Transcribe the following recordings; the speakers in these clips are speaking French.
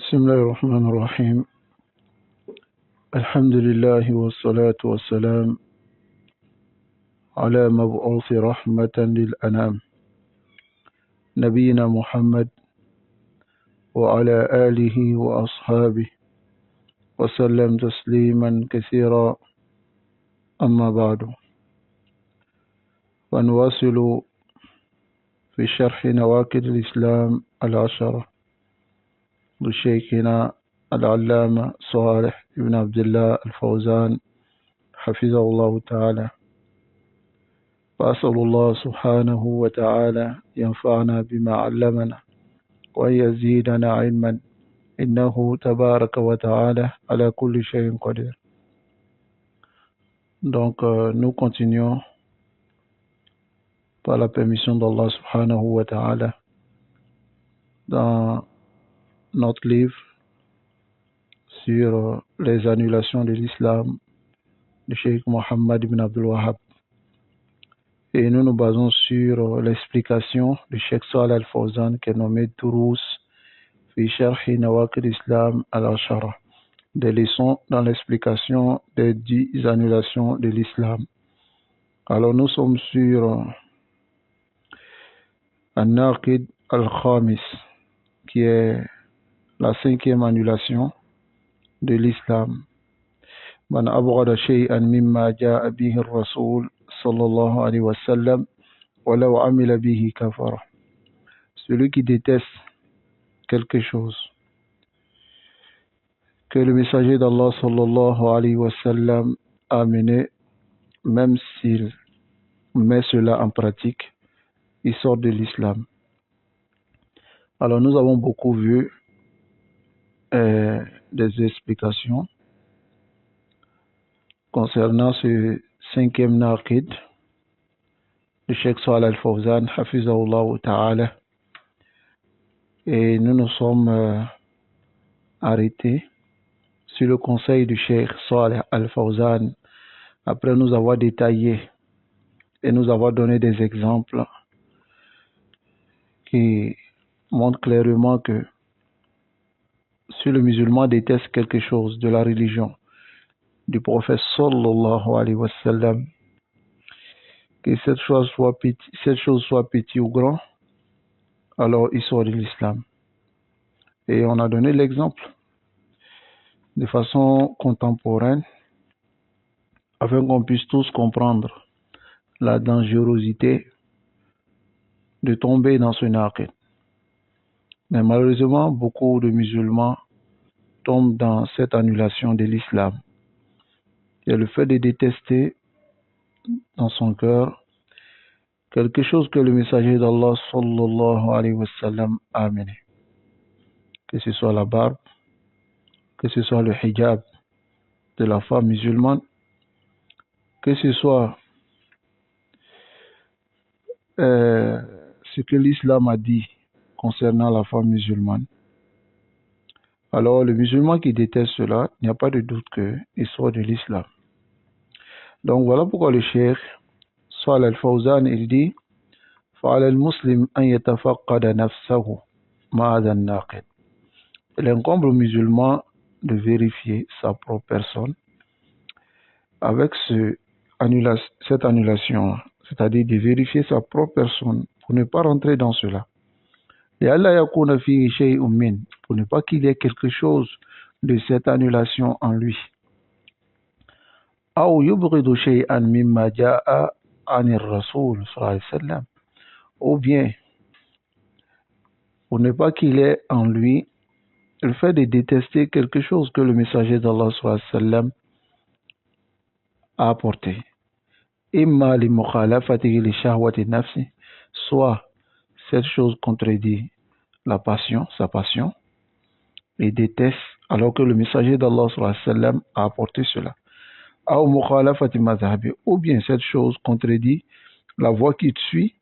بسم الله الرحمن الرحيم. الحمد لله والصلاة والسلام على مبعوث رحمة للأنام نبينا محمد وعلى آله وأصحابه وسلم تسليما كثيرا. أما بعد، ونواصل في شرح نواقض الإسلام العشرة لشيخنا العلامة صالح بن عبد الله الفوزان حفظه الله تعالى. وأسأل الله سبحانه وتعالى ينفعنا بما علمنا ويزيدنا علما إنه تبارك وتعالى على كل شيء قدير. Donc nous continuons par la permission d'Allah subhanahu wa ta'ala dans notre livre sur les annulations de l'islam de Cheikh Mohammed ibn Abdul Wahhab. Et nous nous basons sur l'explication de Cheikh Salih al-Fawzan qui est nommé Durous fi Sharhi Nawaqid Islam al-Ashara, des leçons dans l'explication des 10 annulations de l'islam. Alors nous sommes sur An-Naqid al-Khamis, qui est la 5e annulation de l'islam. Man abghada shay'an mimma ja'a bihi ar-rasul sallallahu alayhi wa sallam walau amila bihi kafara. Celui qui déteste quelque chose que le messager d'Allah sallallahu alayhi wa sallam a amené, même s'il met cela en pratique, il sort de l'islam. Alors nous avons beaucoup vu des explications concernant ce 5e naqid de Cheikh Salih al-Fawzan hafizahullah ta'ala, et nous nous sommes arrêtés sur le conseil du Cheikh Salih al-Fawzan après nous avoir détaillé et nous avoir donné des exemples qui montrent clairement que si le musulman déteste quelque chose de la religion du prophète sallallahu alayhi wa sallam, que cette chose soit petite ou grand, alors il sort de l'islam. Et on a donné l'exemple de façon contemporaine afin qu'on puisse tous comprendre la dangerosité de tomber dans ce naqid. Mais malheureusement, beaucoup de musulmans tombent dans cette annulation de l'islam. Et le fait de détester dans son cœur quelque chose que le messager d'Allah sallallahu alayhi wa sallam a amené, que ce soit la barbe, que ce soit le hijab de la femme musulmane, que ce soit ce que l'islam a dit concernant la femme musulmane. Alors le musulman qui déteste cela, il n'y a pas de doute qu'il sort de l'islam. Donc voilà pourquoi le cheikh Salih al-Fawzan il dit فَعَلَى الْمُسْلِمِ أَنْ يَتَفَقَّدَ نَفْسَهُ مَعَ هَذَا النَّاقِدِ. Il incombe au musulman de vérifier sa propre personne avec cette annulation, c'est-à-dire de vérifier sa propre personne pour ne pas rentrer dans cela. Et Allah yakuna fihi shay'un min, pour ne pas qu'il y ait quelque chose de cette annulation en lui. Aw yubghidu shay'an mimma ja'a 'ani ar-rasul sallallahu alayhi wa sallam, ou bien pour ne pas qu'il ait en lui le fait de détester quelque chose que le messager d'Allah sallallahu alayhi wa sallam a apporté. Imma li mukhalafatihi li shahwati nafsi, soit cette chose contredit la passion, sa passion, et déteste alors que le messager d'Allah sallallahu alayhi wa sallam a apporté cela. Aw mukhalafati mazhabi, ou bien cette chose contredit la voie qui te suit.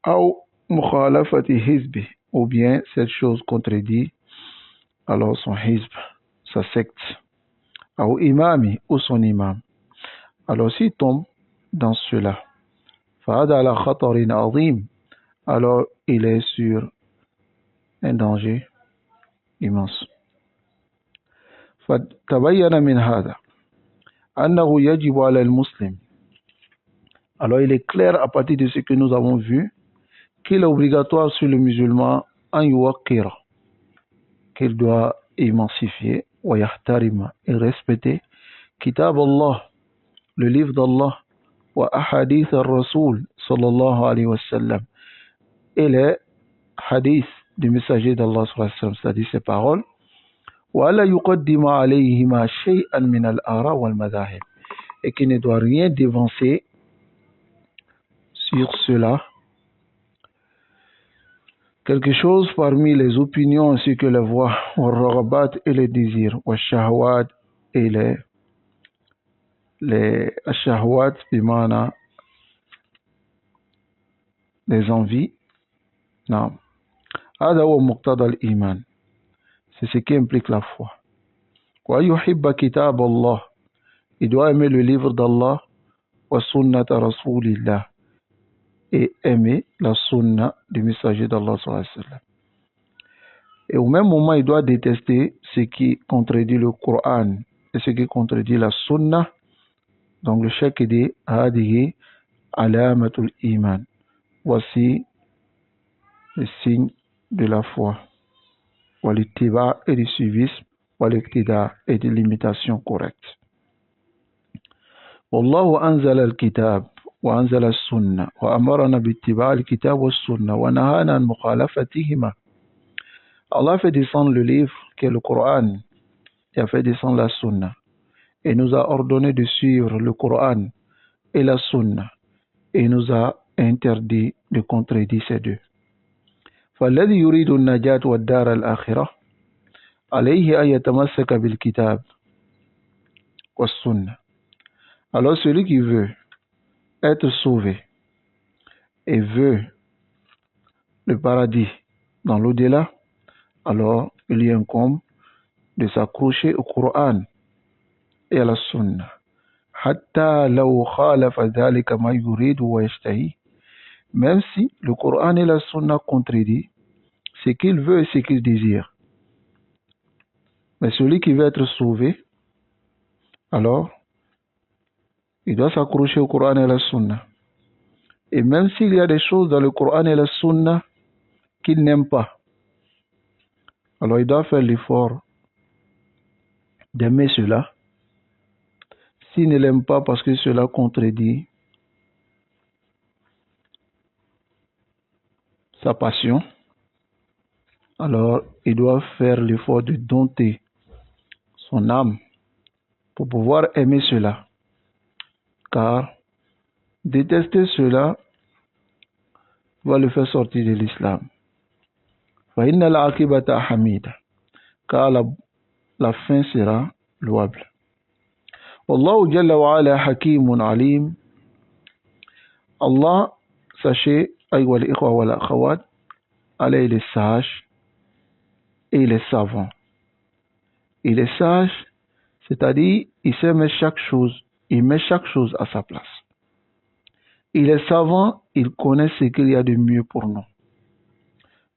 Aw mukhalafati hizbi, ou bien cette chose contredit alors son hizb, sa secte. Aw imami, ou son imam. Alors s'il tombe dans cela, fa'ada ala khatarin azim, alors il est sur un danger immense. فتبين من هذا أنه يجب على المسلم. Alors il est clair à partir de ce que nous avons vu qu'il est obligatoire sur le musulman أن يوقر, qu'il doit émancifier ويحترم et respecter كتاب الله, le livre d'Allah, وأحاديث الرسول صلى الله عليه وسلم, et les hadiths du messager d'Allah صلى الله عليه وسلم, c'est-à-dire ses paroles, وألا يقدم عليهما شيئا من الآراء والمذاهب, et qui ne doit rien dévancer sur cela, quelque chose parmi les opinions ainsi que les voix, والرغبات et les désirs, والشهوات et les الشهوات بمعنى les envies. Non. هذا هو مقتضى الإيمان, c'est ce qui implique la foi. ويحب كتاب الله, il doit aimer le livre d'Allah, وسنة رسول الله, et aimer la sunna du messager d'Allah sallallahu alayhi wa sallam. Et au même moment, il doit détester ce qui contredit le Coran et ce qui contredit la sunna. Donc le cheikh dit hadihi alamatul iman, voici les signes de la foi, wal-ittiba et du suivisme, wal-iqtida et de l'imitation correcte. Wallahu anzala al-kitab وأنزل السنة وأمرنا باتباع الكتاب والسنة ونهانا عن مخالفتهما. Allah fait descendre le livre qui est le Coran et a fait descendre la Sunna et nous a ordonné de suivre le Coran et la Sunna et nous a interdit de contredire ces deux. فالذي يريد النجاة والدار الآخرة عليه أن يتمسك بالكتاب والسنة. Alors celui qui veut être sauvé et veut le paradis dans l'au-delà, alors il lui incombe de s'accrocher au Coran et à la Sunna. حتى لو خالف ذلك ما يريد ويشتهي, même si le Coran et la Sunna contredisent ce qu'il veut et ce qu'il désire. Mais celui qui veut être sauvé, alors il doit s'accrocher au Coran et à la Sunna. Et même s'il y a des choses dans le Coran et la Sunna qu'il n'aime pas, alors il doit faire l'effort d'aimer cela. S'il ne l'aime pas parce que cela contredit sa passion, alors il doit faire l'effort de dompter son âme pour pouvoir aimer cela. Car détester cela va le faire sortir de l'islam. فَإِنَّ الْعَاقِبَةَ حَمِيدًا, car la fin sera louable. Wallahu jalla wa ala hakim alim. Allah, sachez, ayyuha al-ikhwa wal akhawat, Allah il est sage et il est savant. Il est sage, c'est-à-dire il sait mettre chaque chose, il met chaque chose à sa place. Il est savant, il connaît ce qu'il y a de mieux pour nous.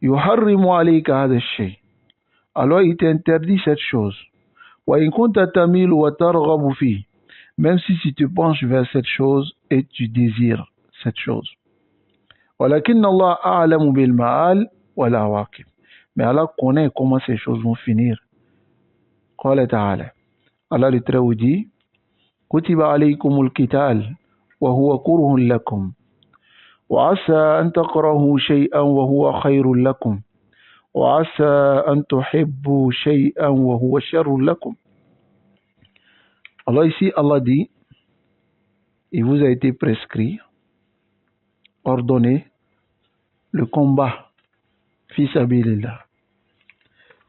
Yuharrimu alayka hadha shay, alors il t'interdit cette chose. Wa in kunta tamilu wa targhabu fi, même si tu penches vers cette chose et tu désires cette chose. Walakin Allah a'lamu bil ma'al wal awaqib, mais Allah connaît comment ces choses vont finir. Qala ta'ala, Allah le très haut dit, kutiba alaykumul qital wa huwa kurhun lakum wa asa an takrahu shay'an wa huwa khayrun lakum wa asa an tuhibbu shay'an wa huwa sharrun lakum. Alors ici Allah dit, il vous a été prescrit, ordonné le combat fi sabilillah,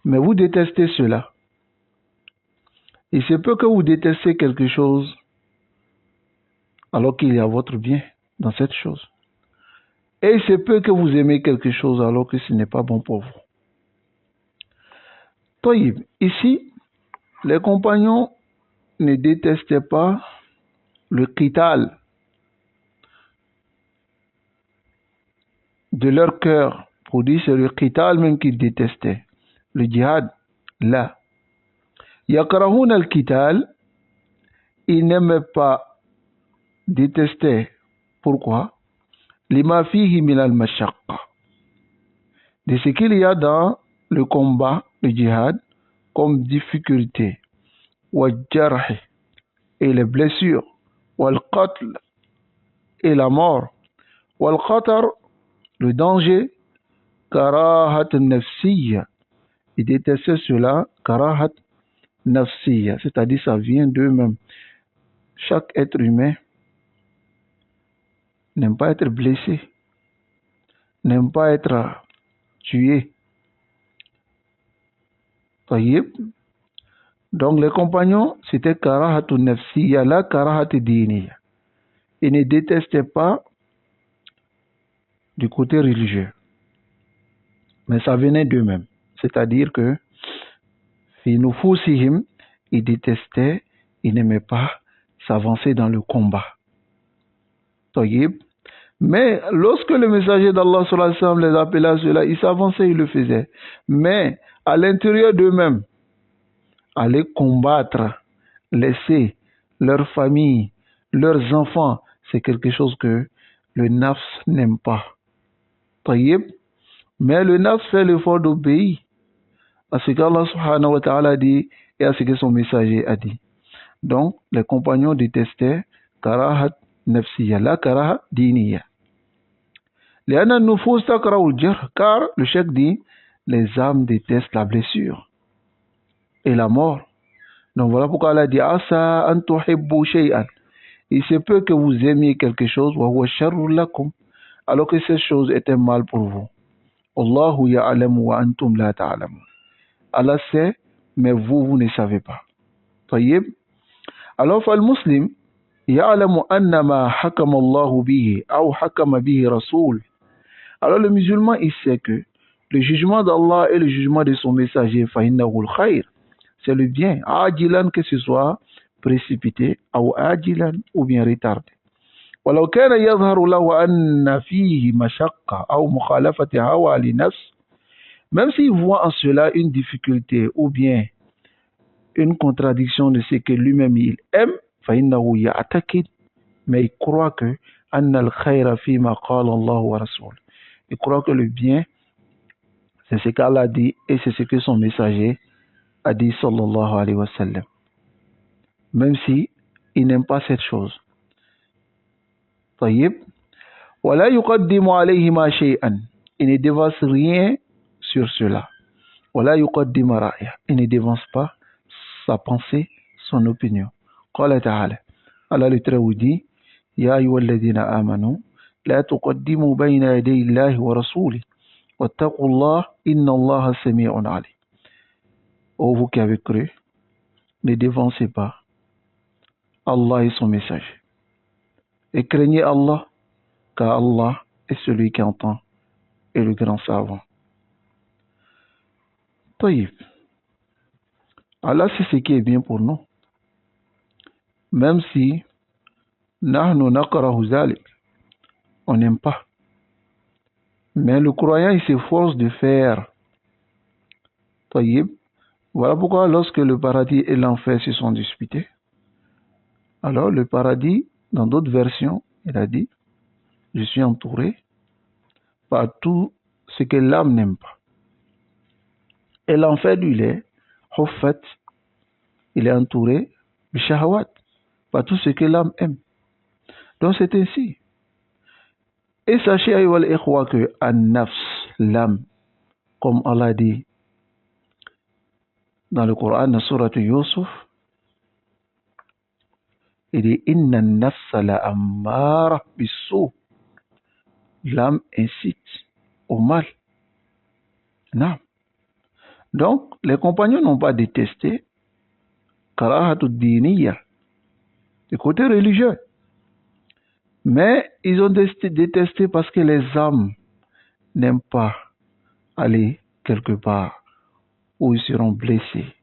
mais vous détestez cela. Il se peut que vous détestez quelque chose alors qu'il y a votre bien dans cette chose. Et il se peut que vous aimez quelque chose alors que ce n'est pas bon pour vous. Taïb, ici, les compagnons ne détestaient pas le qital de leur cœur. Pour dire c'est le qital même qu'ils détestaient. Le djihad, là. Yakrahun al-kital, ils n'aimaient pas, détester. Pourquoi? Lima fihi min al-mashaqqa. De ce qu'il y a dans le combat, le djihad, comme difficulté. Wal-jarh, et les blessures. Wal-qatl, et la mort. Wal-khatar, le danger. Karahat nafsiyya. Ils détestaient cela. Karahat nafsiyya, c'est-à-dire ça vient d'eux-mêmes. Chaque être humain n'aime pas être blessé, n'aime pas être tué. Donc les compagnons, c'était karahatu nafsiyya, la karahatu diniya. Ils ne détestaient pas du côté religieux, mais ça venait d'eux-mêmes. C'est-à-dire que fi nufusihim, ils détestaient, ils n'aimaient pas s'avancer dans le combat. Mais lorsque le messager d'Allah sallallahu alayhi wa sallam les appelait à cela, ils s'avançaient, ils le faisaient. Mais à l'intérieur d'eux-mêmes, aller combattre, laisser leur famille, leurs enfants, c'est quelque chose que le nafs n'aime pas. Mais le nafs fait l'effort d'obéir à ce qu'Allah subhanahu wa ta'ala a dit et à ce que son messager a dit. Donc, les compagnons détestaient karahat nafsiyya, la karaha diniya. Car le cheikh dit, les âmes détestent la blessure et la mort. Donc voilà pourquoi Allah dit, asa an tuhibbu shay'an. Il se peut que vous aimiez quelque chose, wa huwa sharrun lakum, alors que cette chose est un mal pour vous. Allahu ya'lamu wa antum la ta'lamun. Allah sait, mais vous ne savez pas. طيب. Alors فالمسلم يعلم أن ما حكم الله به أو حكم به رسول. Alors le musulman, il sait que le jugement d'Allah et le jugement de son messager, فإنه الخير, c'est le bien, عاجلا, que ce soit précipité, ou عاجلا, ou bien retardé. ولو كان يظهر له أن فيه مشقة أو مخالفة هوى لنفس, même s'il voit en cela une difficulté ou bien une contradiction de ce que lui-même il aime, فإنه يعتقد, mais il croit que أن الخير فيما قال الله ورسوله. Il croit que le bien, c'est ce qu'Allah dit et c'est ce que son messager a dit, sallallahu alayhi wa sallam. Même si il n'aime pas cette chose. طيب. ولا يقدم عليهما شيئا. Il ne dévance rien sur cela. ولا يقدم رأيه. Il ne dévance pas sa pensée, son opinion. قال تعالى. Allah le très dit, يا أيها الذين آمنوا لا تقدموا بين يدي الله ورسوله واتقوا الله إن الله سميع عليم. Ô vous qui avez cru, ne dévancez pas Allah et son message. Et craignez Allah, car Allah est celui qui entend et le grand savant. طيب. Allah, c'est ce qui est bien pour nous. Même si نحن نكره ذلك, on n'aime pas. Mais le croyant, il s'efforce de faire. طيب. Voilà pourquoi lorsque le paradis et l'enfer se sont disputés, alors le paradis, dans d'autres versions, il a dit, je suis entouré par tout ce que l'âme n'aime pas. Et l'enfer, lui, il est huffat, il est entouré bishahawat, par tout ce que l'âme aime. Donc c'est ainsi. Et sachez, ayyuhal ikhwa, que an-nafs, l'âme, comme Allah dit dans le Coran, dans Surat Yusuf, il dit inna an-nafsa la'ammara bis-sou. L'âme incite au mal. Non. Donc, les compagnons n'ont pas détesté karahatu diniya, du côté religieux. Mais ils ont détesté parce que les âmes n'aiment pas aller quelque part où ils seront blessés.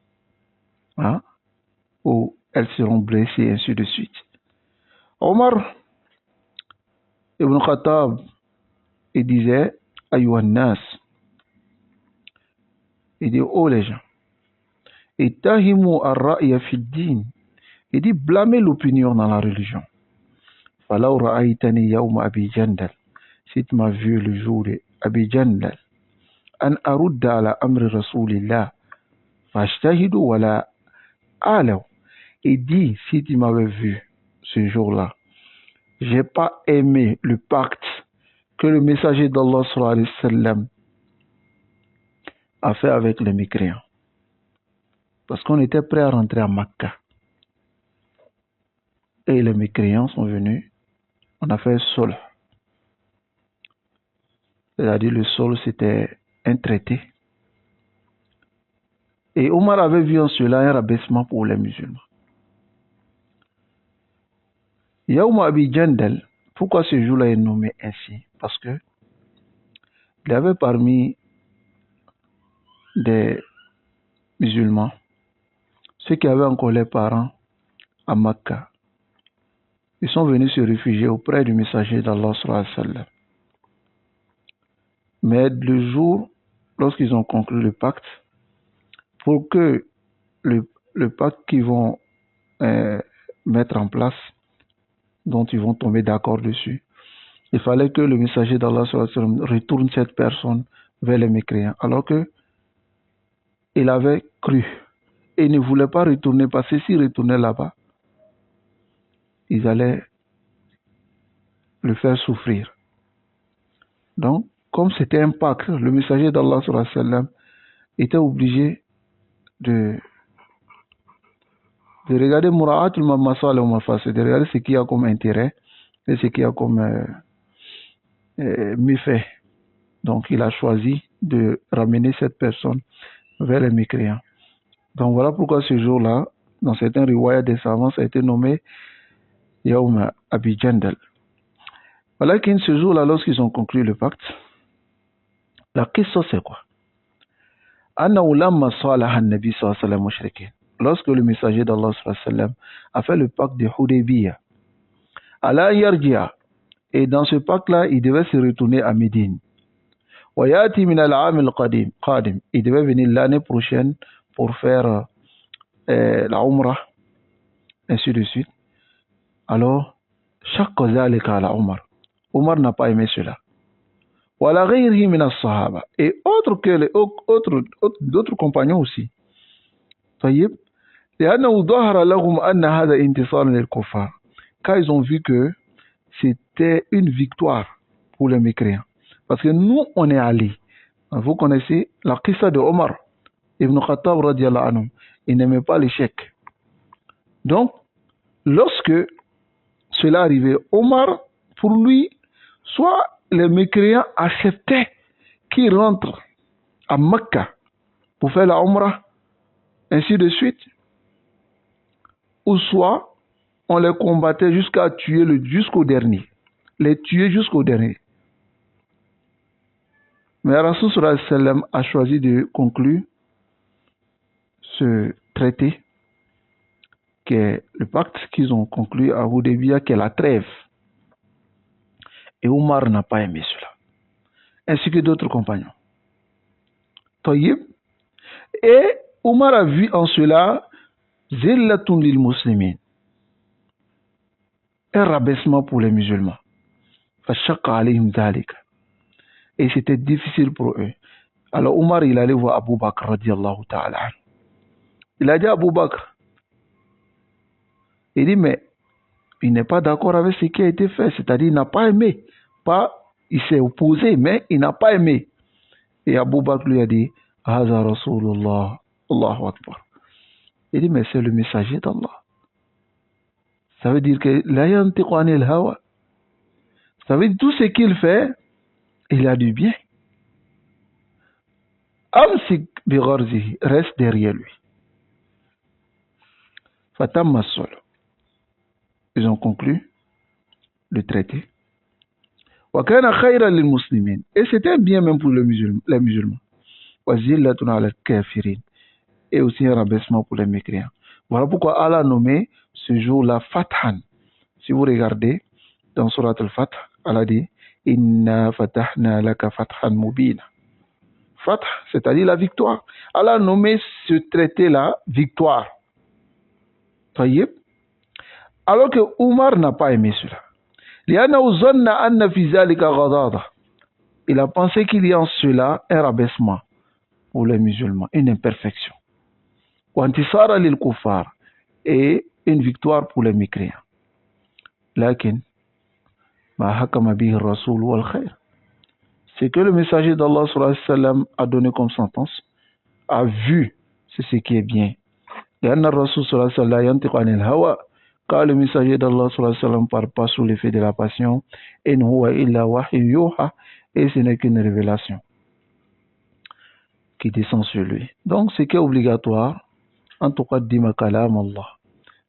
Hein? Où elles seront blessées, ainsi de suite. Omar ibn Khattab, il disait, Ayyuhan nas, il dit, oh les gens, Ittahimu ar-ra'ya fi ad-din. Il dit blâmer l'opinion dans la religion. Falaw ra'aytani yawma Abi Jandal. Si tu m'as vu le jour de Abi Jandal. An arudda ala amri Rasulillah. Fajtahidu wala alaw. Il dit, si tu m'avais vu ce jour-là, j'ai pas aimé le pacte que le messager d'Allah sallallahu alayhi wa sallam a fait avec les mécréants. Parce qu'on était prêt à rentrer à Makkah. Et les mécréants sont venus. On a fait un sol. C'est-à-dire le sol, c'était un traité. Et Omar avait vu en cela un rabaissement pour les musulmans. Yawma Abi Jandal, pourquoi ce jour-là est nommé ainsi? Parce que il y avait parmi des musulmans ceux qui avaient encore les parents à Makkah. Ils sont venus se réfugier auprès du messager d'Allah sallallahu alayhi wa sallam. Mais le jour, lorsqu'ils ont conclu le pacte, pour que le pacte qu'ils vont mettre en place, dont ils vont tomber d'accord dessus, il fallait que le messager d'Allah sallallahu alayhi wa sallam retourne cette personne vers les mécréants. Alors que il avait cru et ne voulait pas retourner parce que s'il retournait là-bas, ils allaient le faire souffrir. Donc, comme c'était un pacte, le messager d'Allah sallallahu alayhi wa sallam était obligé de regarder Mura'atul Masalih wa Mafasid, de regarder ce qu'il y a comme intérêt et ce qu'il y a comme méfait. Donc, il a choisi de ramener cette personne vers les mécréants. Donc, voilà pourquoi ce jour-là, dans certains riwayats des savants, ça a été nommé Yawm Abi Jandal. Voilà qu'en ce jour-là, lorsqu'ils ont conclu le pacte, la question c'est quoi? Lorsque le messager d'Allah a fait le pacte de Hudaybiyah, Allah yarji'a, et dans ce pacte-là, il devait se retourner à Médine. Wayati min al-aam al-qadim, il devait venir l'année prochaine pour faire la Umrah, ainsi de suite. Alors, chaque cause a la Umar. Omar n'a pas aimé cela. Wala ghayrihi min as-sahaba, et d'autres compagnons aussi. طيب لأنه ظهر لهم أن هذا انتصار للكفار, car ils ont vu que c'était une victoire pour les mécréants. Parce que nous, on est allés. Vous connaissez la qissa de Omar ibn Khattab radiyallahu anhu. Il n'aimait pas l'échec. Donc, lorsque cela arrivait, Omar, pour lui, soit les mécréants acceptaient qu'ils rentrent à Mecca pour faire la Umrah, ainsi de suite, ou soit on les combattait jusqu'à tuer jusqu'au dernier. Les tuer jusqu'au dernier. Mais Rasul sallallahu alayhi wa sallam a choisi de conclure ce traité, qui est le pacte qu'ils ont conclu à Hudaybiyah, qui est la trêve. Et Omar n'a pas aimé cela, ainsi que d'autres compagnons. Tayyib. Et Omar a vu en cela zillatun lil muslimin, un rabaissement pour les musulmans. Fashaqqa alayhim dhalika. Et c'était difficile pour eux. Alors Omar, il allait voir Abu Bakr radiyallahu ta'ala. Il a dit à Abu Bakr, il dit, mais il n'est pas d'accord avec ce qui a été fait, c'est-à-dire il n'a pas aimé. Pas, il s'est opposé, mais il n'a pas aimé. Et Abu Bakr lui a dit, Haza Rasulullah, Allahu Akbar. Il dit, mais c'est le messager d'Allah. Ça veut dire que la yantiqu anil hawa. Ça veut dire tout ce qu'il fait, il a du bien. Amsik bi gharzihi, reste derrière lui. Fatamma solo. Ils ont conclu le traité. Wa kana khayran lil muslimin. Et c'était bien même pour les musulmans. Wa zillatun ala al-kafirin. Et aussi un rabaissement pour les mécréants. Voilà pourquoi Allah a nommé ce jour-là Fathan. Si vous regardez dans Surat al-Fath, Allah dit Inna fatahna laka fathan mubina. Fath, c'est-à-dire la victoire. Allah a nommé ce traité-là victoire. Taïeb. Alors que Omar n'a pas aimé cela. Il a pensé qu'il y a en cela un rabaissement pour les musulmans, une imperfection. Et une victoire pour les mécréants. Lakin, c'est que le messager d'Allah a donné comme sentence, a vu, c'est ce qui est bien. Car le messager d'Allah ne parle pas sous l'effet de la passion, et ce n'est qu'une révélation qui descend sur lui. Donc, ce qui est obligatoire, en tout cas,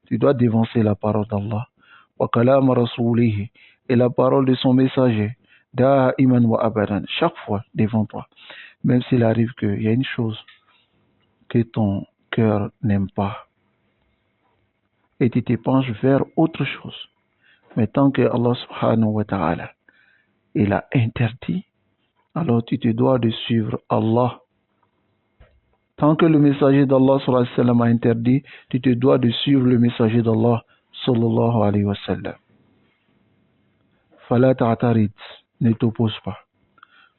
tu dois dévancer la parole d'Allah. Et la parole de son messager, chaque fois devant toi, même s'il arrive qu'il y a une chose que ton cœur n'aime pas, et tu te penches vers autre chose. Mais tant que Allah subhanahu wa ta'ala il a interdit, alors tu te dois de suivre Allah. Tant que le messager d'Allah sallallahu alayhi wa sallam a interdit, tu te dois de suivre le messager d'Allah sallallahu alayhi wa sallam. Fala ta'tarid, ne t'oppose pas.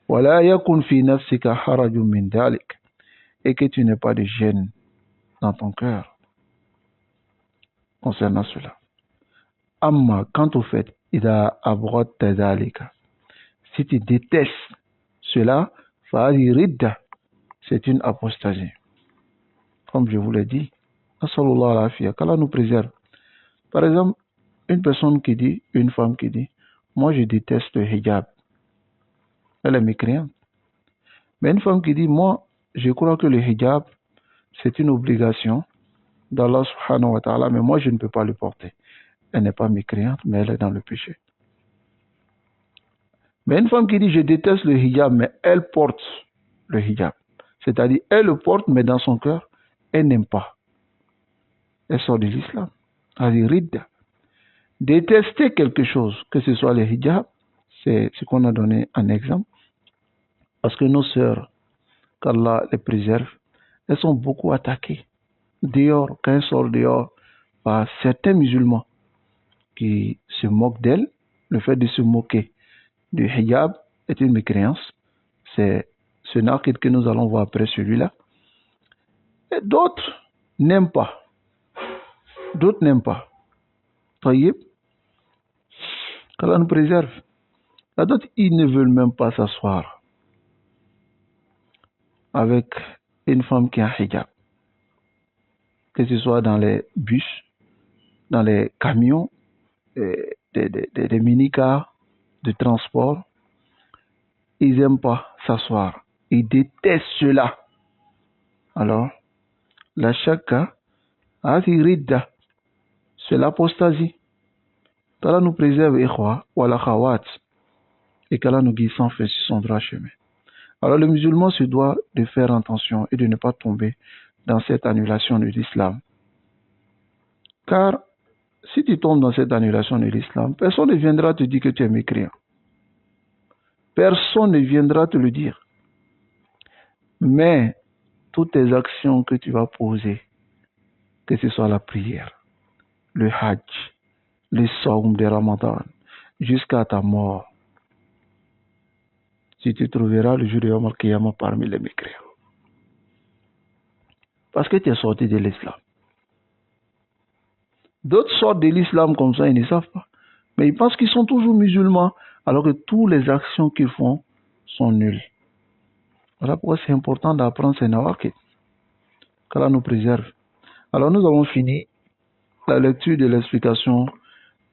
Wala yakun fi nafsika harajun min dhalik, et que tu n'aies pas de gêne dans ton cœur concernant cela. Amma, quant au fait, ida abghadta dhalika, si tu détestes cela, fa'adi ridda, c'est une apostasie. Comme je vous l'ai dit, qu'Allah nous préserve. Par exemple, une personne qui dit, une femme qui dit, moi je déteste le hijab, elle est mécréante. Mais une femme qui dit, moi je crois que le hijab c'est une obligation d'Allah subhanahu wa ta'ala, mais moi je ne peux pas le porter. Elle n'est pas mécréante, mais elle est dans le péché. Mais une femme qui dit, je déteste le hijab, mais elle porte le hijab. C'est-à-dire, elle le porte, mais dans son cœur, elle n'aime pas. Elle sort de l'islam. Détester quelque chose, que ce soit le hijab, c'est ce qu'on a donné en exemple. Parce que nos sœurs, qu'Allah les préserve, elles sont beaucoup attaquées. Dehors, quand elles sortent dehors, par certains musulmans qui se moquent d'elles. Le fait de se moquer du hijab est une mécréance. C'est ce narquette que nous allons voir après celui-là. Et d'autres n'aiment pas. D'autres n'aiment pas. Taïeb, qu'Allah nous préserve. D'autres, ils ne veulent même pas s'asseoir avec une femme qui a un hijab. Que ce soit dans les bus, dans les camions, des mini-cars de transport, ils n'aiment pas s'asseoir. Ils détestent cela. Alors, la shakka, c'est l'apostasie. Qu'Allah nous préserve, et qu'Allah nous guide sans faire sur son droit chemin. Alors, le musulman se doit de faire attention et de ne pas tomber dans cette annulation de l'islam. Car, si tu tombes dans cette annulation de l'islam, personne ne viendra te dire que tu es mécréant. Personne ne viendra te le dire. Mais, toutes tes actions que tu vas poser, que ce soit la prière, le hajj, le saum de Ramadan, jusqu'à ta mort, tu te trouveras le jour de Yom Al-Qiyamah parmi les mécréants. Parce que tu es sorti de l'islam. D'autres sortent de l'islam comme ça, ils ne savent pas. Mais ils pensent qu'ils sont toujours musulmans, alors que toutes les actions qu'ils font sont nulles. Voilà pourquoi c'est important d'apprendre ces nawaqid. Qu'Allah nous préserve. Alors nous avons fini la lecture de l'explication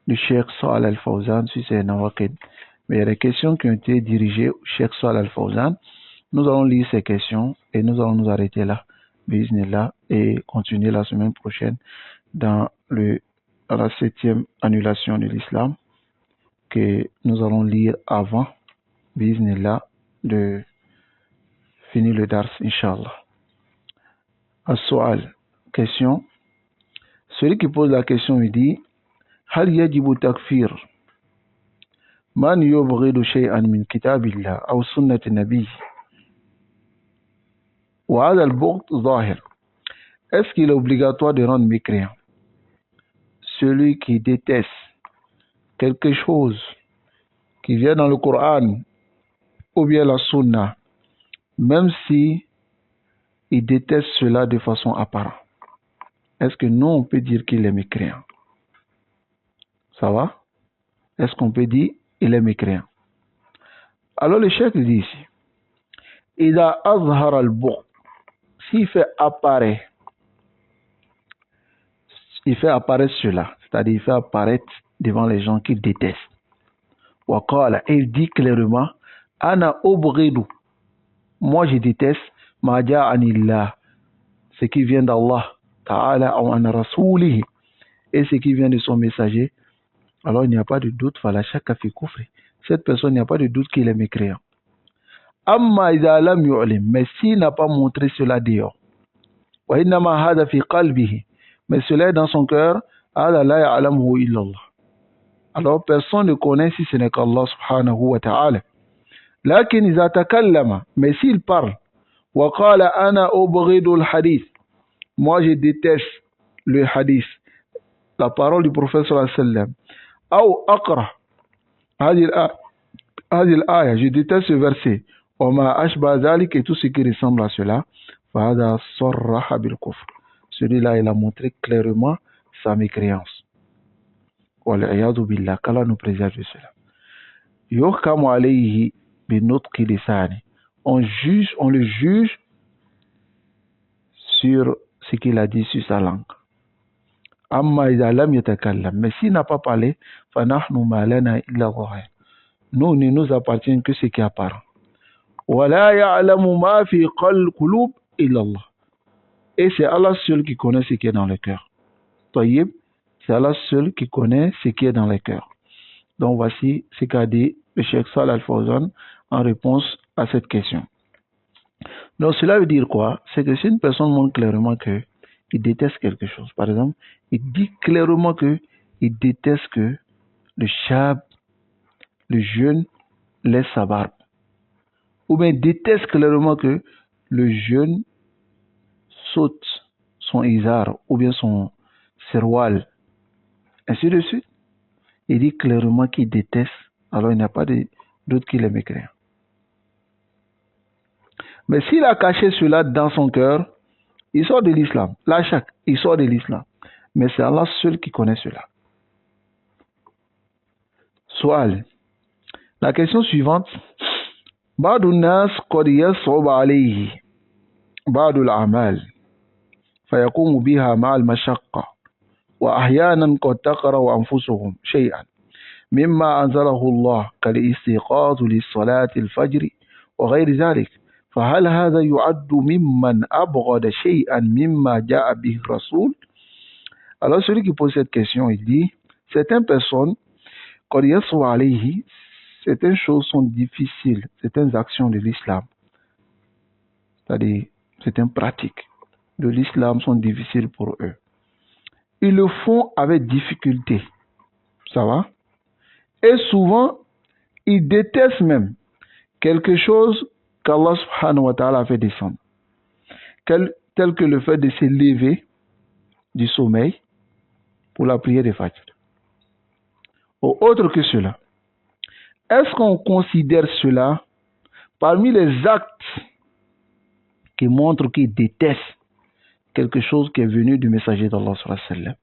du Cheikh Salih Al-Fawzan sur ces nawaqid. Mais il y a des questions qui ont été dirigées au Cheikh Salih Al-Fawzan. Nous allons lire ces questions et nous allons nous arrêter là, bismillah, et continuer la semaine prochaine dans la 7e annulation de l'islam que nous allons lire avant, bismillah, de finir le dars, inshallah. As-su'al, question. Celui qui pose la question, il dit Hal yajibu takfir man yubghidu shay'an min kitabillah aw sunnati nabiy. وهذا البغض ظاهر. Est-ce qu'il est obligatoire de rendre mécréant celui qui déteste quelque chose qui vient dans le Coran ou bien la Sunna, même si il déteste cela de façon apparente? Est-ce que nous, on peut dire qu'il est mécréant? Ça va? Est-ce qu'on peut dire qu'il est mécréant? Alors le cheikh dit ici, Ida azhar al-bughd, s'il fait apparaître cela, c'est-à-dire il fait apparaître devant les gens qu'il déteste. Wa qala, il dit clairement, ana ubghidu, moi je déteste ma ja'anillah, ce qui vient d'Allah ta'ala ou an rasulihi, et ce qui vient de son messager. Alors il n'y a pas de doute, fala shakka fi kufri, cette personne, il n'y a pas de doute qu'il est mécréant. Amma idha lam yu'lim, mais s'il n'a pas montré cela dehors, wa innama hada fi qalbihi, mais cela est dans son cœur, hada la ya'lamuhu illa Allah. Alors personne ne connaît si ce n'est qu'Allah subhanahu wa ta'ala. Lakin idha takallama, mais s'il parle, wa qala ana ubghidu al-hadith, moi je déteste le hadith, la parole du prophète sallallahu alayhi wa sallam, ou aqra hadhihi al-aya, je déteste ce verset, wa ma ashba dhalik, et tout ce qui ressemble à cela, fa hada sarraha bil kufr, celui-là il a montré clairement sa mécréance. Wal-iyadu billah, qu'Allah nous préserve de cela. Yuhkamu alayhi binutqi lisani, on le juge sur ce qu'il a dit sur sa langue. Amma idha lam yatakallam, mais s'il n'a pas parlé, fa nahnu ma lana illa dhahir, nous ne nous appartient que ce qui est apparent. Wa la ya'lamu ma fi qulub illa Allah, et c'est Allah seul qui connaît ce qui est dans le cœur. Tayyib, c'est Allah seul qui connaît ce qui est dans le cœur. Donc voici ce qu'a dit le Cheikh Salih Al-Fawzan en réponse à cette question. Donc cela veut dire quoi? C'est que si une personne montre clairement qu'il déteste quelque chose, par exemple, il dit clairement qu'il déteste que le shab, le jeune, laisse sa barbe, ou bien il déteste clairement que le jeune saute son izar ou bien son serwal, ainsi de suite. Il dit clairement qu'il déteste, alors il n'y a pas de doute qu'il est mécréant. Mais s'il a caché cela dans son cœur, il sort de l'islam. La shak, il sort de l'islam. Mais c'est Allah seul qui connaît cela. Soal. La question suivante. بعض الناس قد يصعب عليه بعض الأعمال فيقوم بها مع المشقة وأحيانا قد تقرأ أنفسهم شيئا مما أنزله الله كالاستيقاظ للصلاة الفجر وغير ذلك، فهل هذا يعد ممن أبغض شيئا مما جاء به الرسول؟ Alors celui qui pose cette question, il dit, certaines personnes, قد يصعب عليه, certaines choses sont difficiles, certaines actions de l'islam, c'est-à-dire certaines pratiques de l'islam sont difficiles pour eux. Ils le font avec difficulté, ça va? Et souvent, ils détestent même quelque chose qu'Allah subhanahu wa ta'ala a fait descendre, tel que le fait de se lever du sommeil pour la prière des Fajr. Ou autre que cela. Est-ce qu'on considère cela parmi les actes qui montrent qu'ils détestent quelque chose qui est venu du messager d'Allah sallallahu alayhi wa sallam?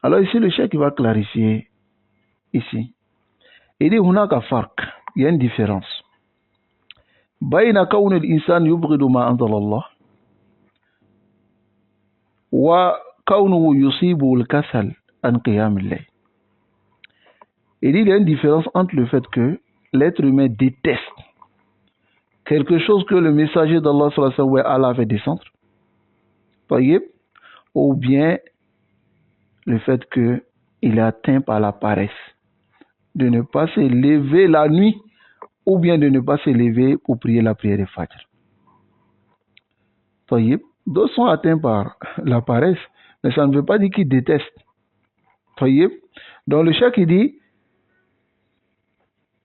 Alors ici, le cheikh va clarifier ici. Il dit, hunaka farq, il y a une différence. Bayna kawn al-insan yubghidu ma anzala Allah wa kawnuhu yusibu al-kasal an qiyam al-layl. Il dit, il y a une différence entre le fait que l'être humain déteste quelque chose que le messager d'Allah sallallahu alayhi wa sallam a fait descendre, ou bien le fait qu'il est atteint par la paresse de ne pas se lever la nuit, ou bien de ne pas se lever pour prier la prière de Fajr. D'autres sont atteints par la paresse, mais ça ne veut pas dire qu'ils détestent. Donc le cheikh il dit,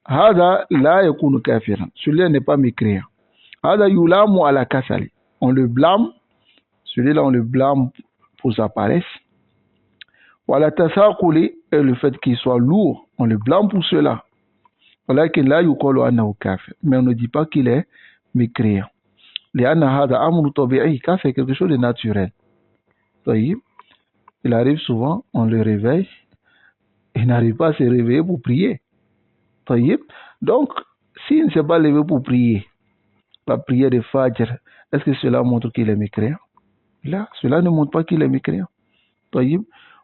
Hada la yakunu kafiran, celui-là n'est pas mécréant. Hada yulamu ala kasali. On le blâme, celui-là on le blâme pour sa paresse. Wala tasaquli, et le fait qu'il soit lourd, on le blâme pour cela. Walakin la yuqalu annahu kafir. Mais on ne dit pas qu'il est mécréant. Lianna hada amru tabi'i, car c'est quelque chose de naturel. Il arrive souvent, on le réveille, il n'arrive pas à se réveiller pour prier. Donc, s'il ne s'est pas levé pour prier, la prière de Fajr, est-ce que cela montre qu'il est mécréant? Là, cela ne montre pas qu'il est mécréant.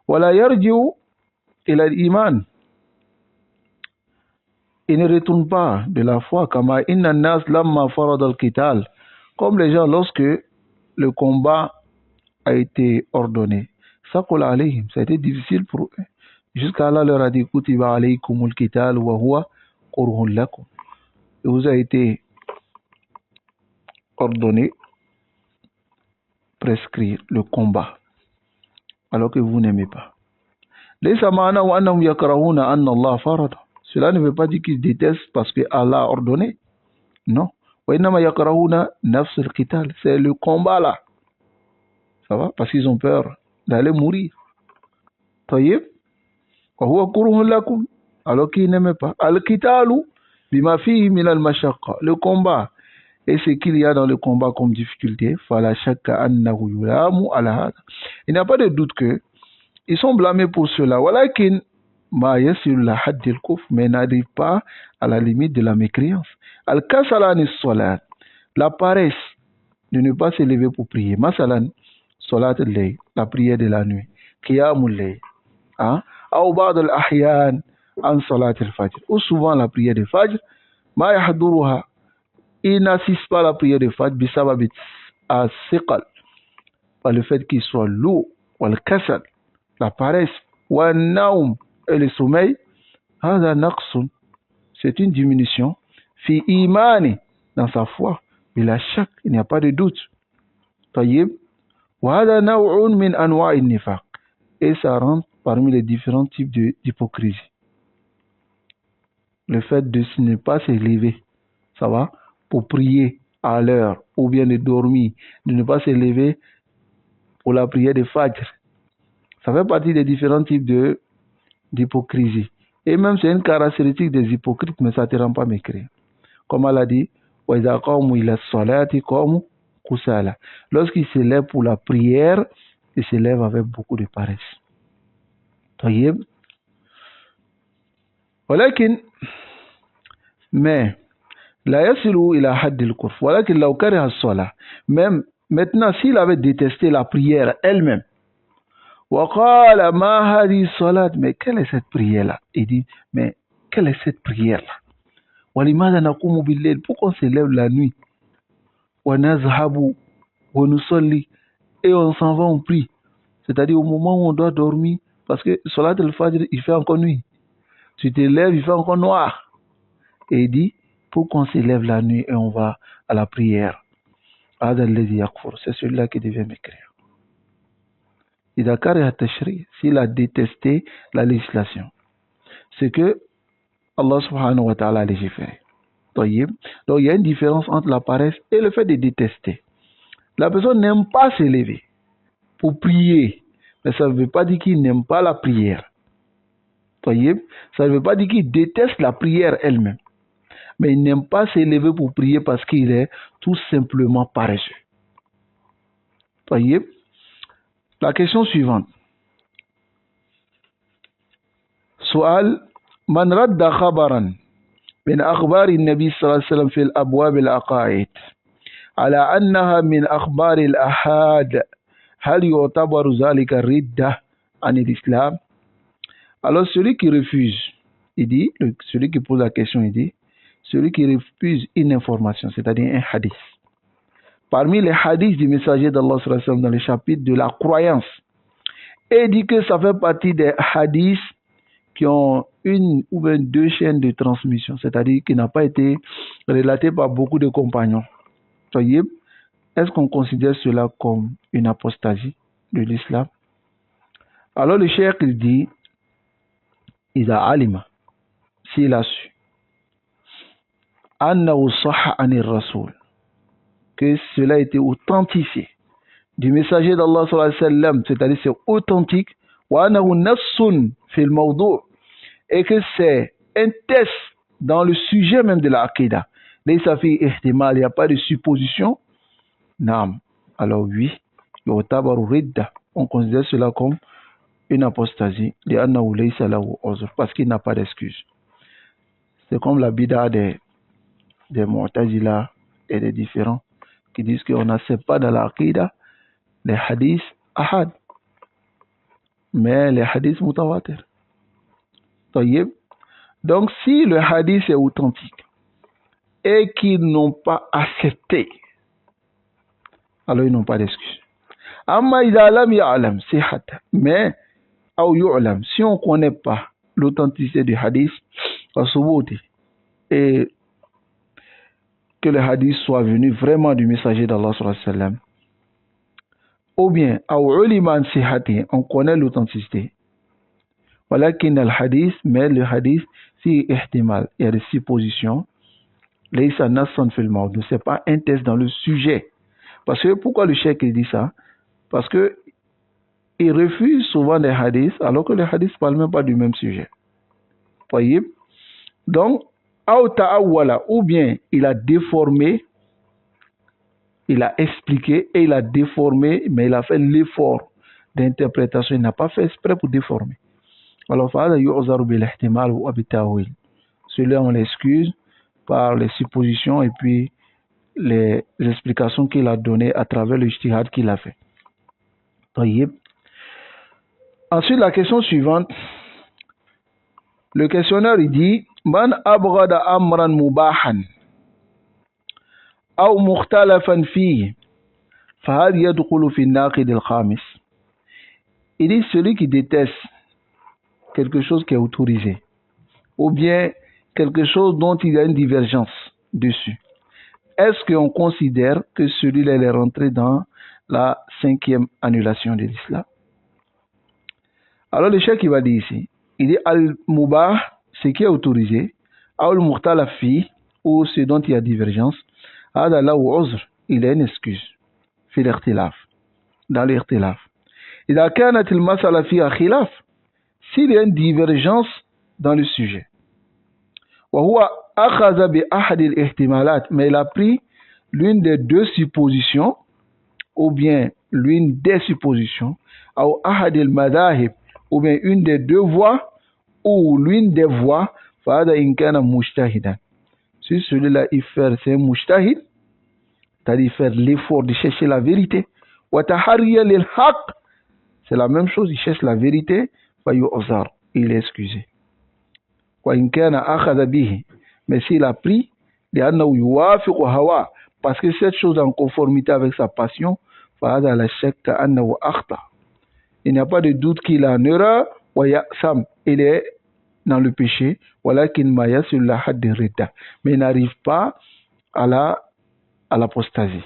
Wala yarji'u ila al-iman. Il ne retourne pas de la foi, kama inna an-nas lamma farada al-qital, comme les gens lorsque le combat a été ordonné. Saqula alayhim, ça a été difficile pour eux. Jusqu'à Allah leur a dit kutiba alaykumul qital wa huwa kurhun lakum. Il vous a été ordonné, prescrire le combat, alors que vous n'aimez pas. Laysa ma'nahu annahum yakrahuna anna Allah farada. Cela ne veut pas dire qu'ils détestent parce que Allah a ordonné. Non. Wa innama yakrahuna nafs al-qital. C'est le combat là. Ça va? Parce qu'ils ont peur d'aller mourir. Tayyib. Wa huwa kurhun lakum. Alors qu'ils n'aimaient pas. Al-qitalu bima fihi min al-mashaqqa. Le combat. Et ce qu'il y a dans le combat comme difficulté, fala shakka annahu yulamu ala hada. Il n'y a pas de doute que ils sont blâmés pour cela. Walakin ma yasilu la hadd al-kufr, mais n'arrive pas à la limite de la mécréance. Al-kasala ni salat, la paresse de ne pas se lever pour prier. Masalan, salat al-layl, la prière de la nuit. Qiyamul layl. Ou ba'd al-ahyan an salat al-fajr. Ou souvent la prière de fajr, ma yahduruha. Il n'assiste pas à la prière de Fajr bisababit as-siqal, par le fait qu'il soit lourd, wal kasal, la paresse, wa naum, et le sommeil. Hada naqsun, c'est une diminution, fi imani, dans sa foi, bila shak, il n'y a pas de doute. Tayyib, wa hada naw'un min anwa'in nifaq, et ça rentre parmi les différents types d'hypocrisie. Le fait de ne pas se lever, ça va, pour prier à l'heure, ou bien de dormir, de ne pas se lever pour la prière de Fajr. Ça fait partie des différents types d'hypocrisie. Et même c'est une caractéristique des hypocrites, mais ça ne te rend pas mécréant. Comme Allah dit, lorsqu'ils se lèvent pour la prière, ils se lèvent avec beaucoup de paresse. Mais la yasilu ila haddil kufr, walakin law kariha as-salah. Même maintenant, s'il avait détesté la prière elle-même, wa qala ma hadi salat, mais quelle est cette prière-là? Il dit, mais quelle est cette prière-là? Wa limadha naqumu bil-layl, pourquoi on se lève la nuit? Wa nazhabu wa nusalli, et on s'en va, on prie. C'est-à-dire au moment où on doit dormir, parce que salat al-fajr, il fait encore nuit. Tu te lèves, il fait encore noir. Et il dit, pour qu'on se lève la nuit et on va à la prière. C'est celui-là qui devient mécréant. S'il a détesté la législation, c'est que Allah subhanahu wa ta'ala a légiféré. Donc il y a une différence entre la paresse et le fait de détester. La personne n'aime pas se lever pour prier, mais ça ne veut pas dire qu'il n'aime pas la prière. Ça ne veut pas dire qu'il déteste la prière elle-même. Mais il n'aime pas se lever pour prier parce qu'il est tout simplement paresseux. Voyez? La question suivante. Soal, man radda khabaran min akhbari nabi sallallahu alayhi wa sallam fi al-abwab al-aqaid ala annaha min akhbari al-ahad, hal yu'tabaru zalika ridda an l'islam? Alors celui qui refuse, il dit, celui qui pose la question, il dit, celui qui refuse une information, c'est-à-dire un hadith. Parmi les hadiths du messager d'Allah dans le chapitre de la croyance, et dit que ça fait partie des hadiths qui ont une ou bien deux chaînes de transmission, c'est-à-dire qui n'a pas été relaté par beaucoup de compagnons. Est-ce qu'on considère cela comme une apostasie de l'islam? Alors le cheikh il dit, Iza alima, s'il a su, annahu sahha anir rasoul, que cela a été authentifié du messager d'Allah sallallahu alayhi wa sallam, c'est-à-dire c'est authentique, et que c'est un test dans le sujet même de l'Aqidah. Il n'y a pas de supposition. Naam. Alors oui, on considère cela comme une apostasie, parce qu'il n'a pas d'excuse. C'est comme la bid'a des Mu'tazila et des différents qui disent qu'on n'accepte pas dans l'Aqidah les hadiths ahad, mais les hadiths mutawatir. Donc si le hadith est authentique et qu'ils n'ont pas accepté, alors ils n'ont pas d'excuse. Mais si on ne connaît pas l'authenticité du hadith, et que le hadith soit venu vraiment du messager d'Allah sallallahu alayhi wa sallam, ou bien on connaît l'authenticité, mais le hadith, si ihtimal, il y a des suppositions, c'est pas un test dans le sujet. Parce que pourquoi le cheikh dit ça? Parce que il refuse souvent des hadiths alors que les hadiths ne parlent même pas du même sujet. Voyez? Donc, ou bien il a déformé, il a expliqué et il a déformé, mais il a fait l'effort d'interprétation, il n'a pas fait exprès pour déformer. Alors, celui-là on l'excuse par les suppositions et puis les explications qu'il a données à travers le ijtihad qu'il a fait. Ensuite, la question suivante, le questionnaire il dit Man abghada amran mubahan aw mukhtalafan fihi fahal yadkhulu fi an-naqid al-khamis. Il dit celui qui déteste quelque chose qui est autorisé ou bien quelque chose dont il y a une divergence dessus, est-ce qu'on considère que celui-là est rentré dans la 5e annulation de l'islam? Alors le cheikh il va dire ici, il dit al-mubah, ce qui est autorisé, al-mukhtalaf fi, ou ce dont il y a divergence, hada la ou uzr, il a une excuse, fi l'ikhtilaf, dans l'ikhtilaf. Idha kanat al-masala fiha khilaf, s'il y a une divergence dans le sujet, wa huwa akhadha bi ahad al-ihtimalat, mais il a pris l'une des deux suppositions, ou bien l'une des suppositions, ou ahad al-madahib, ou bien une des deux voies, ou l'une des voies, fa'ada in kana mujtahidan. Si celui-là il fait, c'est un mujtahid, c'est-à-dire faire l'effort de chercher la vérité. Wa tahariya lil haqq, c'est la même chose, il cherche la vérité, fa yu'zar, il est excusé. Wa in kana akhadha bihi, mais s'il a pris, li'annahu yuwafiqu hawa, parce que cette chose est en conformité avec sa passion, fa'ada la shakka annahu akhta. Il n'y a pas de doute qu'il a en erreur, il est dans le péché, mais il n'arrive pas à l'apostasie.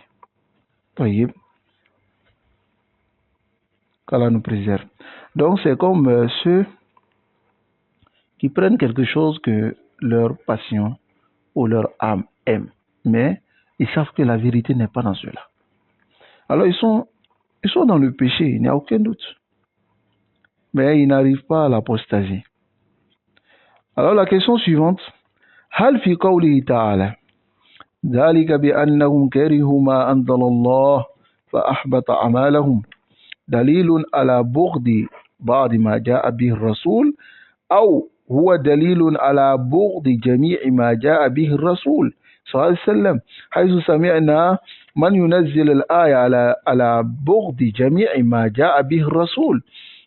Voyez, qu'Allah nous préserve. Donc c'est comme ceux qui prennent quelque chose que leur passion ou leur âme aime, mais ils savent que la vérité n'est pas dans cela. Alors ils sont dans le péché, il n'y a aucun doute. Mais ils n'arrivent pas à l'apostasie. Alors la question suivante, هل في قوله تعالى ذلك بأنهم كرهوا ما أنزل الله فأحبط أعمالهم دليل على بغض بعض ما جاء به الرسول أو هو دليل على بغض جميع ما جاء به الرسول صلى الله عليه وسلم حيث سمعنا من ينزل الآية على بغض جميع ما جاء به الرسول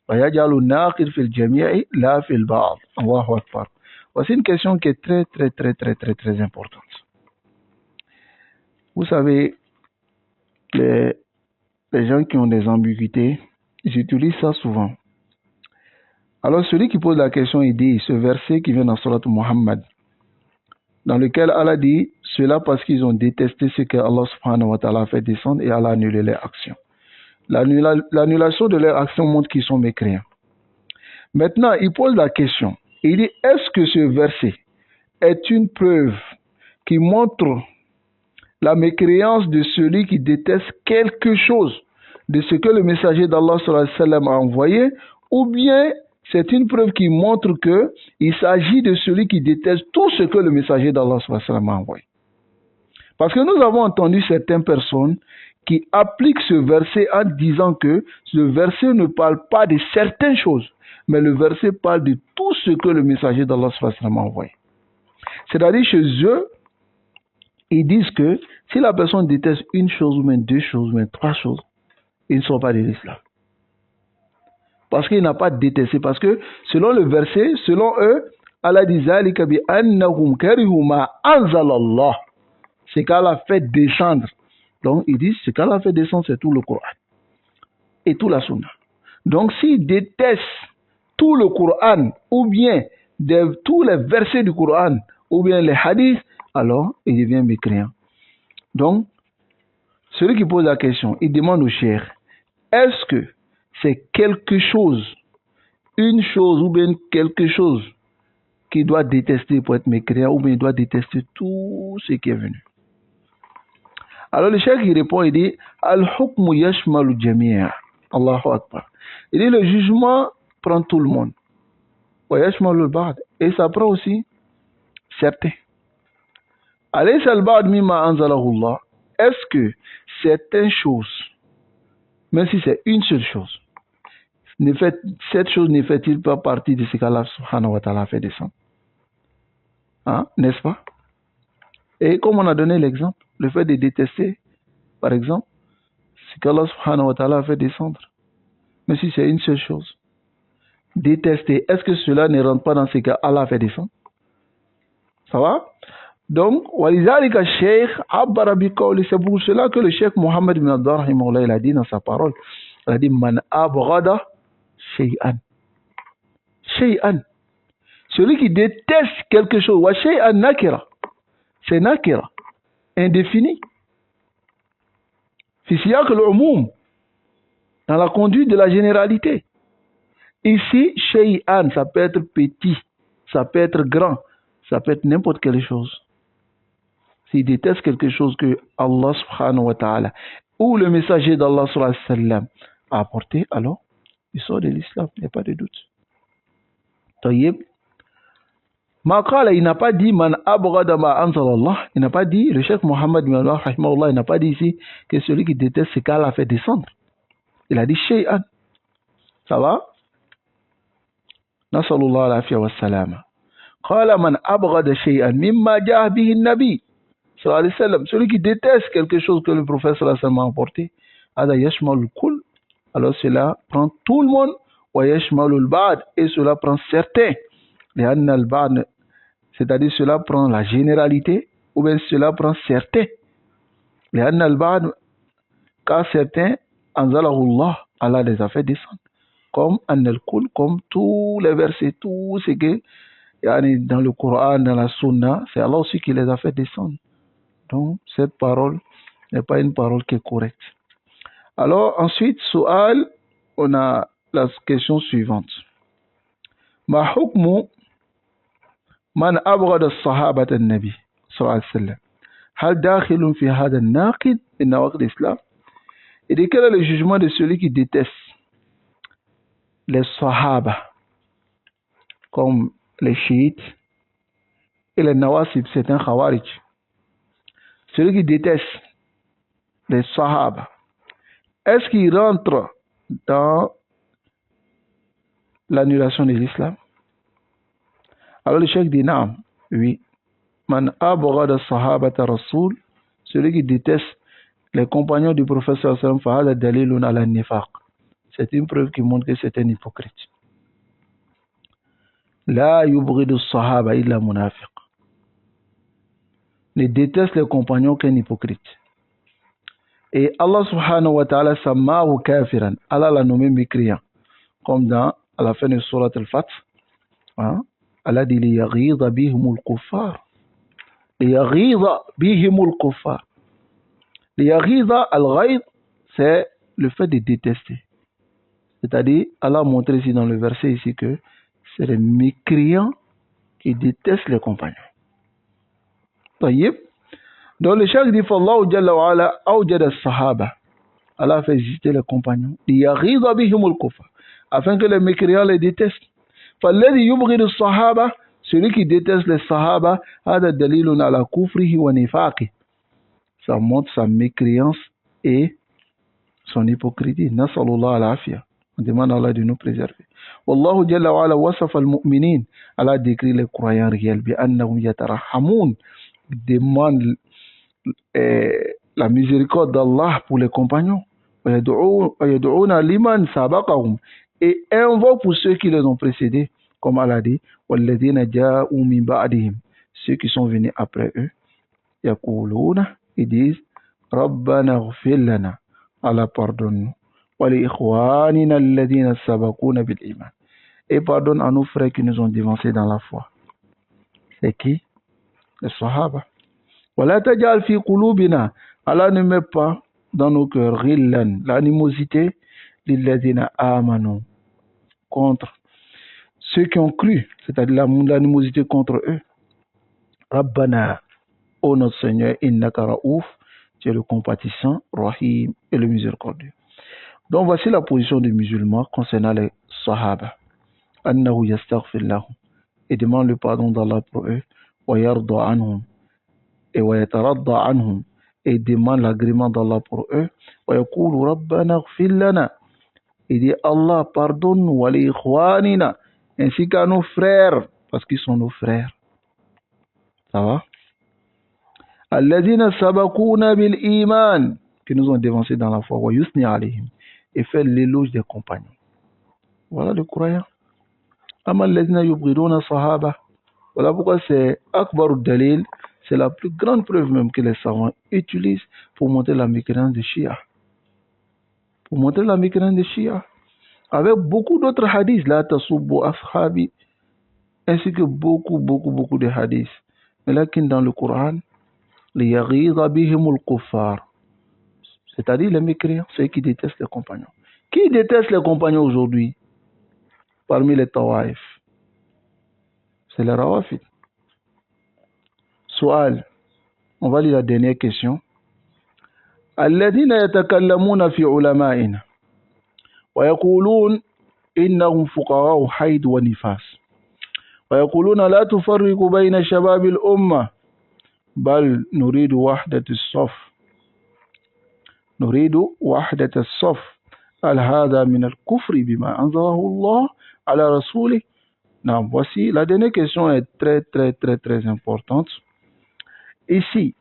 ويجعل الناقد في الجميع لا في البعض. الله أكبر. Voici une question qui est très importante. Vous savez, les gens qui ont des ambiguïtés, ils utilisent ça souvent. Alors celui qui pose la question, il dit, ce verset qui vient dans Surat Muhammad, dans lequel Allah dit, cela parce qu'ils ont détesté ce que Allah subhanahu wa ta'ala a fait descendre et Allah a annulé leurs actions. L'annulation de leurs actions montre qu'ils sont mécréants. Maintenant, il pose la question. Il dit, est-ce que ce verset est une preuve qui montre la mécréance de celui qui déteste quelque chose de ce que le messager d'Allah sallallahu alayhi wa sallam a envoyé, ou bien c'est une preuve qui montre qu'il s'agit de celui qui déteste tout ce que le messager d'Allah sallallahu alayhi wa sallam a envoyé. Parce que nous avons entendu certaines personnes qui appliquent ce verset en disant que ce verset ne parle pas de certaines choses, mais le verset parle de tout ce que le messager d'Allah sallallahu alayhi wa sallam a envoyé. C'est-à-dire chez eux, ils disent que si la personne déteste une chose, ou même deux choses, ou même trois choses, ils ne sont pas de l'islam. Parce qu'il n'a pas détesté. Parce que selon le verset, selon eux, Allah dit Zalika bi annahum karihu ma anzalallah. C'est qu'Allah fait descendre. Donc ils disent ce qu'Allah fait descendre, c'est tout le Coran et tout la Sunna. Donc s'ils détestent tout le Coran, ou bien tous les versets du Coran, ou bien les hadiths, alors il devient mécréant. Donc, celui qui pose la question, il demande au cheikh, est-ce que c'est quelque chose, une chose ou bien quelque chose qu'il doit détester pour être mécréant, ou bien il doit détester tout ce qui est venu? Alors le cheikh il répond, il dit Al-hukmu yashmalu jami'a. Allahu Akbar. Il dit le jugement prend tout le monde. Wa yashmalu al-ba'd. Et ça prend aussi certains. Alaysa al-ba'd mimma anzalahu Allah. Est-ce que certaines choses, même si c'est une seule chose, cette chose ne fait-il pas partie de ce qu'Allah subhanahu wa ta'ala fait descendre? Hein? N'est-ce pas? Et comme on a donné l'exemple, le fait de détester, par exemple, ce qu'Allah subhanahu wa ta'ala fait descendre. Mais si c'est une seule chose, détester, est-ce que cela ne rentre pas dans ce qu'Allah fait descendre? Ça va? Donc, c'est pour cela que le cheikh Mohammed bin Abdullah il a dit dans sa parole, il a dit Man abghada shay'an. Shay'an. Celui qui déteste quelque chose, wa shay'an nakira. C'est nakira, indéfini. Fi siyaq al-umum, dans la conduite de la généralité. Ici, shay'an, ça peut être petit, ça peut être grand, ça peut être n'importe quelle chose. S'il déteste quelque chose que Allah subhanahu wa ta'ala ou le messager d'Allah sallallahu alayhi wa sallam a apporté, alors il sort de l'islam, il n'y a pas de doute. Tayyib. Maqala, il n'a pas dit man abghada ma anzalallah, il n'a pas dit, le cheikh Mohammed bin Allah rahimahullah, il n'a pas dit ici que celui qui déteste ce qu'Allah a fait descendre. Il a dit shay'an. Ça va? Nasallallahu alayhi wa sallam. Qala man abghada shay'an mimma ja'a bihi an-nabi. Celui qui déteste quelque chose que le prophète sallallahu alayhi wa sallam a apporté, alors cela prend tout le monde, et cela prend certains. C'est-à-dire cela prend la généralité, ou bien cela prend certains. Car certains, Allah les a fait descendre. Comme tous les versets, tout ce que dans le Coran, dans la Sunna, c'est Allah aussi qui les a fait descendre. Donc, cette parole n'est pas une parole qui est correcte. Alors, ensuite, Su'al, on a la question suivante. Ma hukmu man abghada as-sahabata an-nabi sallallahu alayhi wa sallam. Hal dakhilun fi hadha an-naqid min nawaqid l'islam? Et de quel est le jugement de celui qui déteste les sahaba, comme les chiites et les nawasib, c'est un khawarij? Celui qui déteste les sahaba, est-ce qu'il rentre dans l'annulation de l'islam? Alors le cheikh dit non, oui. Man abghada sahabata rasoul, celui qui déteste les compagnons du prophète sallallahu alayhi wa sallam, c'est une preuve qui montre que c'est un hypocrite. La yubghidu sahaba illa munafiq. Ne déteste les compagnons qu'un hypocrite. Et Allah subhanahu wa ta'ala sammahu kafiran. Allah l'a nommé mécréant. Comme à la fin de surat al-Fath. Hein? Allah dit liyaghidha bihimul kuffar. Liyaghidha bihimul kuffar. Liyaghidha al-ghaid, c'est le fait de détester. C'est-à-dire, Allah a montré ici dans le verset ici que c'est les mécréants qui détestent les compagnons. Taïb. Donc le cheikh dit Fallahu Jalla wa Ala awjada as-sahaba. Allah fait exister les compagnons. Liyaghiza bihimul kufar. Afin que les mécréants les détestent. Falladhi yubghidu as-sahaba. Celui qui déteste les sahaba, hada dalilun ala kufrihi wa nifaqi. Ça montre sa mécréance et son hypocrisie. Nasallallahu al-afiyah. On demande à Allah de nous préserver. Wallahu Jalla wa Ala wasafa al-mu'minin. Allah décrit les croyants réels. Bi annahum yatarahamun. Demande la miséricorde d'Allah pour les compagnons. وَيَدْعُونَ لِمَنْ سَبَقَهُمْ. Et invoque pour ceux qui les ont précédés. Comme Allah dit, وَالَّذِينَ جَاءُوا مِنْ بَعْدِهِمْ. Ceux qui sont venus après eux. يَقُولُونَ. Ils disent, رَبَّنَا اغْفِرْ لَنَا. Allah pardonne-nous. وَلِإِخْوَانِنَا الَّذِينَ سَبَقُونَ بِالْإِيمَانِ. Et pardonne à nos frères qui nous ont dévancés dans la foi. C'est qui? Les Sahaba. وَلَا تَجْعَلْ فِي قُلُوبِنَا. Allah ne met pas dans nos cœurs غِلًّا, l'animosité, لِلَّذِينَ آمَنُوا, contre ceux qui ont cru, c'est-à-dire l'animosité contre eux. رَبَّنَا, ô notre Seigneur, إِنَّكَ رَؤُوفٌ, tu es le compatissant, Rahim, et le miséricordieux. Donc voici la position des musulmans concernant les Sahaba. أَنَّهُ يَسْتَغْفِرْ لَهُمْ, et demande le pardon d'Allah pour eux. وَيَرْضَى عَنْهُمْ, et وَيَتَرَضَّى عَنْهُمْ, et demande l'agrément d'Allah pour eux. وَيَقُولُ رَبَّنَا اغْفِرْ لَنَا, et dit Allah pardonne-nous, وَلِإِخْوَانِنَا, ainsi qu'à nos frères, parce qu'ils sont nos frères. Ça va? الَّذِينَ سَبَقُونَا بِالْإِيمَانِ, qui nous ont dévancés dans la foi. وَيُثْنِي عَلَيْهِمْ, et fait l'éloge des compagnons. Voilà le croyant. أَمَا الَّذِينَ يُبْغِضُونَ الصَّحَابَةَ. Voilà pourquoi c'est Akbar Dalil, c'est la plus grande preuve même que les savants utilisent pour montrer la mécréance des Shia. Pour montrer la mécréance des Shia. Avec beaucoup d'autres hadiths, la tasubbu ashabi, ainsi que beaucoup de hadiths. Mais là, dans le Coran, liyaghiza bihimul kuffar, c'est-à-dire les mécréants, ceux qui détestent les compagnons. Qui déteste les compagnons aujourd'hui parmi les Tawaïf? C'est les Rawafid. Soal, on va lire la dernière question. الذين يتكلمون في علمائنا ويقولون إنهم فقراء حيض ونفاس ويقولون لا تفرق بين شباب الأمة بل نريد وحدة الصف هل هذا من الكفر بما أنزله الله على رسوله. Non, voici la dernière question est très importante. Ici,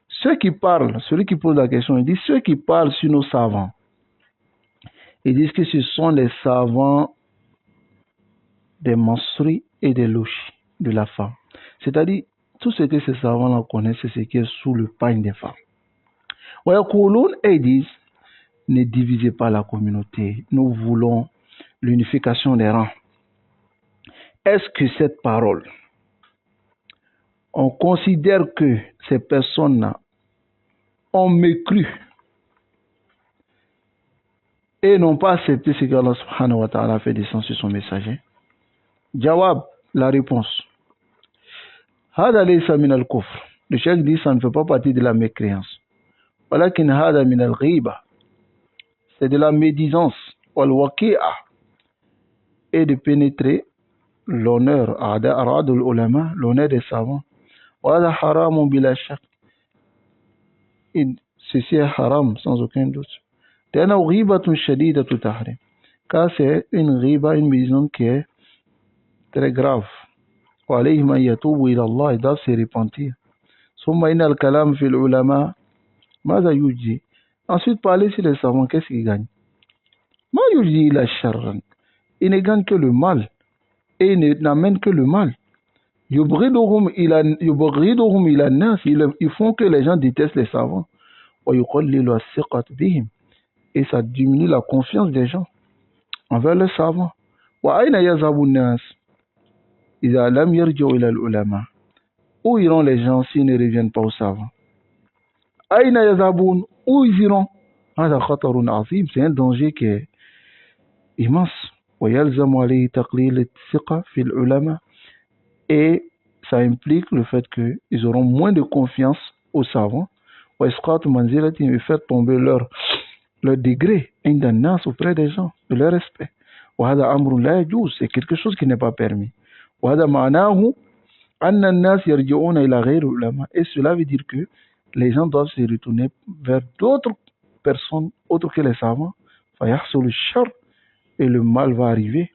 ceux qui parlent, celui qui pose la question, il dit ceux qui parlent sur nos savants. Ils disent que ce sont les savants des menstrues et des louches de la femme. C'est-à-dire, tout ce que ces savants-là connaissent, c'est ce qui est sous le pagne des femmes. Et ils disent, ne divisez pas la communauté. Nous voulons l'unification des rangs. Est-ce que cette parole, on considère que ces personnes-là ont mécru et n'ont pas accepté ce qu'Allah subhanahu wa ta'ala a fait descendre sur son messager? Jawab, la réponse. Hada laysa min al-kufr. Le cheikh dit ça ne fait pas partie de la mécréance. Walakin hada min al-ghiba. C'est de la médisance. Wal waqi'a. Et de pénétrer l'honneur, aradul ulama, l'honneur des savants. Wala haramun bila shak. Ceci est haram sans aucun doute. Car c'est une riba, une médisance qui est très grave. Ils doivent se repentir. Ensuite, parler sur les savants, qu'est-ce qu'ils gagnent? Ils ne gagnent que le mal. Et ils n'amènent que le mal. Ils font que les gens détestent les savants. Et ça diminue la confiance des gens envers les savants. Où iront les gens s'ils ne reviennent pas aux savants? Où ils iront? C'est un danger qui est immense. Et ça implique le fait qu'ils auront moins de confiance aux savants, et faire tomber leur degré auprès des gens, de leur respect. C'est quelque chose qui n'est pas permis. Et cela veut dire que les gens doivent se retourner vers d'autres personnes autres que les savants. Et le mal va arriver.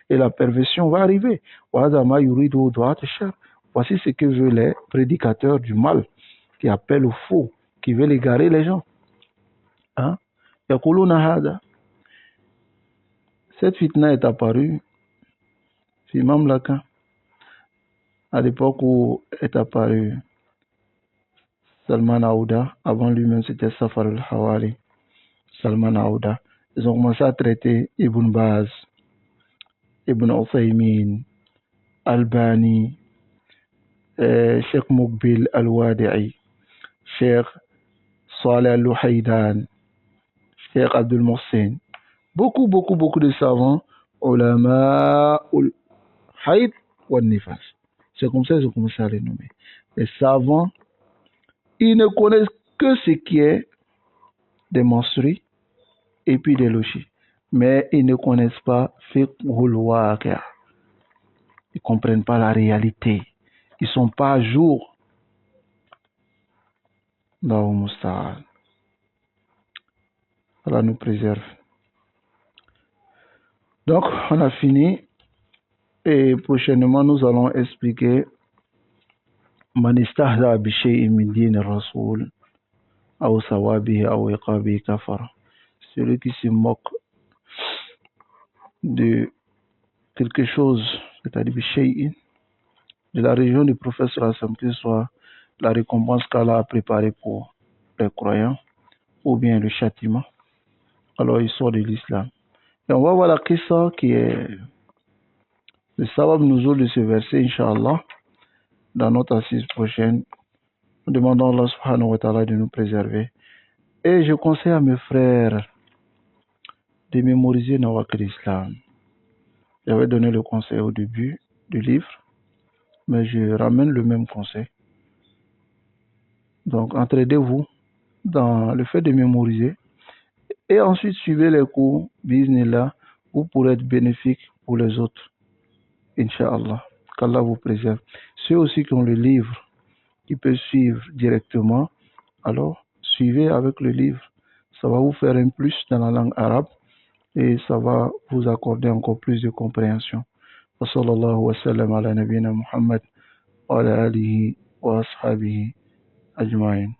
Et la perversion va arriver. Voici ce que veulent les prédicateurs du mal, qui appellent au faux, qui veulent égarer les gens. Hein? Cette fitna est apparue, Imam Lacan, à l'époque où est apparu Salman Aouda. Avant lui-même, c'était Safar al-Hawali. Salman Aouda. Ils ont commencé à traiter Ibn Baz, Ibn Uthaymin, Albani, Sheikh Mukbil al-Wadi'i, Sheikh Saleh al-Luhaydan, Sheikh Abdul Mohsen. Beaucoup de savants, ulama al-hayd wa nifas. C'est comme ça qu'ils ont commencé à les nommer. Les savants, ils ne connaissent que ce qui est des menstrues et puis des logis. Mais ils ne connaissent pas fiqhul waqi'. Ils ne comprennent pas la réalité. Ils ne sont pas à jour. Allah nous préserve. Donc, on a fini. Et prochainement, nous allons expliquer Man istahza bi shay'in min din ar-rasoul aw sawabihi aw iqabihi kafara. Celui qui se moque de quelque chose, c'est-à-dire bi shay'in, de la religion du prophète sallallahu alayhi wa sallam, que ce soit la récompense qu'Allah a préparée pour les croyants ou bien le châtiment, alors il sort de l'islam. Et on va voir la qissa qui est le sabab nuzul de ce verset, Inch'Allah, dans notre assise prochaine. Nous demandons à Allah subhanahu wa ta'ala de nous préserver. Et je conseille à mes frères de mémoriser Nawaqid l'Islam. J'avais donné le conseil au début du livre, mais je ramène le même conseil. Donc, entraidez-vous dans le fait de mémoriser et ensuite suivez les cours, bismillah, ou pour être bénéfique pour les autres. Inch'Allah. Qu'Allah vous préserve. Ceux aussi qui ont le livre, qui peuvent suivre directement, alors suivez avec le livre. Ça va vous faire un plus dans la langue arabe et ça va vous accorder encore plus de compréhension. Wa sallallahu wa sallam ala nabina Muhammad wa ala alihi wa ashabihi ajma'in.